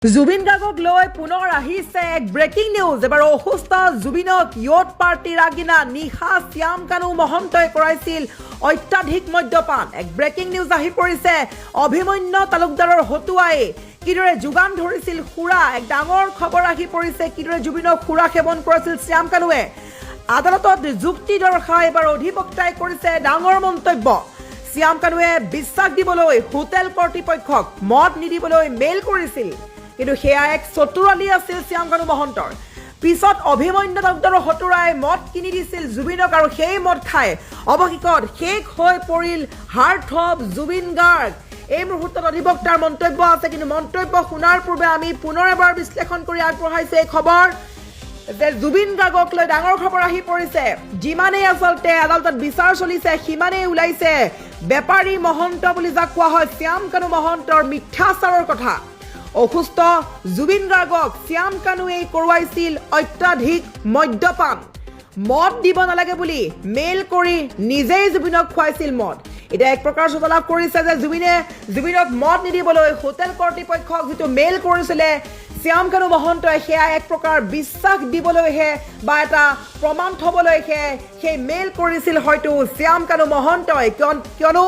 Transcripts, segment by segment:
Zubeen Gargok loi punor ahise ek breaking news ebar ohusta Zubeenok youth party agina niha Syam Kanu Mohontoi koraisil ottadhik modhyapan ek breaking news ahi porise Abhimanyu talukdarer hotuai kidore jugan dhorisil khura ek dangor khobor ahi porise kidore Zubeenok khura khebon korisil Syam Kanue adalotot jukti dorkhai ebar odhiboktai korise dangor montobyo Syam Kanue বিশ্বাস দিবলৈ hotel কৰ্তৃপক্ষক মদ নিদিবলৈ mail কৰিছিল কিন্তু হেয়া এক চতুৰালি আছিল শ্যাম কানু মহন্তৰ পিছত অভিমন্যু দত্তৰ হতুৰাই মদ কিনি দিছিল জুবিনক আৰু সেই মদ খাই অৱশেষত শেষ হৈ পৰিল হাৰ্ট অফ জুবিন গাৰ্গ এই মুহূৰ্তত অধিবক্তাৰ মন্তব্য আছে কিন্তু মন্তব্য শুনাৰ পূৰ্বে আমি পুনৰ এবাৰ বিশ্লেষণ কৰি আগবঢ়াইছে এই খবৰ যে জুবিন গাৰ্গক লৈ ডাঙৰ খবৰ আহি পৰিছে যিমানেই আচলতে আদালতত বিচাৰ চলিছে সিমানেই ওলাইছে বেপাৰী মহন্ত বুলি যাক কোৱা হয় শ্যাম কানু মহন্তৰ মিথ্যাচাৰৰ কথা অসুস্থ জুবিন গাৰ্গক শ্যাম কানুৱে কৰোৱাইছিল অত্যাধিক মদ্যপান মদ দিব নালাগে বুলি মেইল কৰি নিজেই জুবিনক খুৱাইছিল মদ এটা এক প্ৰকাৰ সতলাভ কৰিছে যে জুবিনক মদ নিদিবলৈ হোটেল কৰ্তৃপক্ষক যেটো মেইল কৰিছিলে শ্যাম কানু মহন্তই হেয়া এক প্ৰকাৰ বিশ্বাস দিবলৈহে বা এটা প্ৰমাণ থবলৈহে সেই মেইল কৰিছিল হয়তো শ্যাম কানু মহন্তই কিয়নো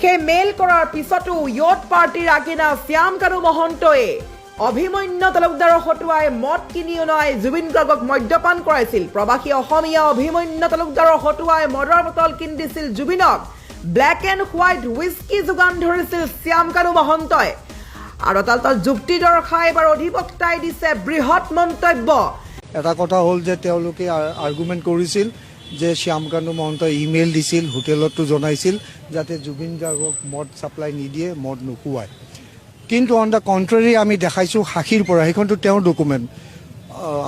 সেই মেইল কৰাৰ পিছতো ইয়ত পাৰ্টিৰ আগিনা শ্যাম কানু মহন্তই অভিমন্যু তালুকদাৰৰ হতুৱাই মদ কিনি অনাই জুবিন গাৰ্গক মদ্যপান কৰাইছিল প্ৰবাসী অসমীয়া অভিমন্যু তালুকদাৰৰ হতুৱাই মদৰ বটল কিনি দিছিল জুবিনক ব্ল্যাক এণ্ড হোৱাইট হুইস্কি যোগান ধৰিছিল শ্যাম কানু মহন্তই আৰু আদালতত যুক্তি দৰ্শাই এবাৰ অধিবক্তাই দিছে বৃহৎ মন্তব্য এটা কথা হ'ল যে তেওঁলোকে আৰ্গুমেণ্ট কৰিছিল যে শ্যাম কানু মহন্তই ইমেইল দিছিল হোটেলতো জনাইছিল যাতে জুবিন গাৰ্গক মদ সাপ্লাই নিদিয়ে মদ নুকুৱায় কিন্তু অন দ্য কন্ট্ৰাৰী আমি দেখাইছোঁ সাক্ষীৰ পৰা সেইখনটো তেওঁৰ ডকুমেণ্ট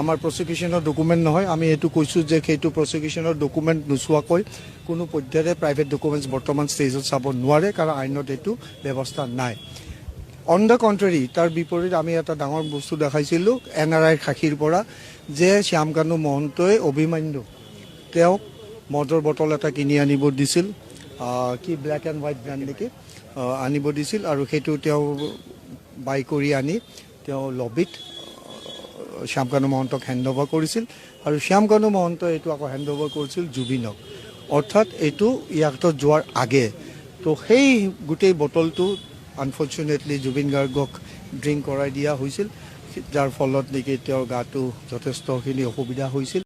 আমাৰ প্ৰসিকিউশ্যনৰ ডকুমেণ্ট নহয় আমি এইটো কৈছোঁ যে সেইটো প্ৰসিকিউশ্যনৰ ডকুমেণ্ট নোচোৱাকৈ কোনো পৰ্যায়ৰে প্ৰাইভেট ডকুমেণ্টছ বৰ্তমান ষ্টেজত চাব নোৱাৰে কাৰণ আইনত এইটো ব্যৱস্থা নাই অন দ্য কন্ট্ৰাৰী তাৰ বিপৰীত আমি এটা ডাঙৰ বস্তু দেখাইছিলোঁ NRIৰ সাক্ষীৰ পৰা যে শ্যাম কানু মহন্তই অভিমন্যু তেওঁক মদৰ বটল এটা কিনি আনিব দিছিল কি ব্ল্যাক এণ্ড হোৱাইট ব্ৰেণ্ড নেকি আনিব দিছিল আৰু সেইটো তেওঁ বাই কৰি আনি তেওঁ লবিত শ্যাম কানু মহন্তক হেণ্ডঅভাৰ কৰিছিল আৰু শ্যাম কানু মহন্তই এইটো আকৌ হেণ্ডঅভাৰ কৰিছিল জুবিনক অৰ্থাৎ এইটো ইয়াত যোৱাৰ আগে তো সেই গোটেই বটলটো আনফৰ্চুনেটলি জুবিন গাৰ্গক ড্ৰিংক কৰাই দিয়া হৈছিল যাৰ ফলত নেকি তেওঁৰ গাটো যথেষ্টখিনি অসুবিধা হৈছিল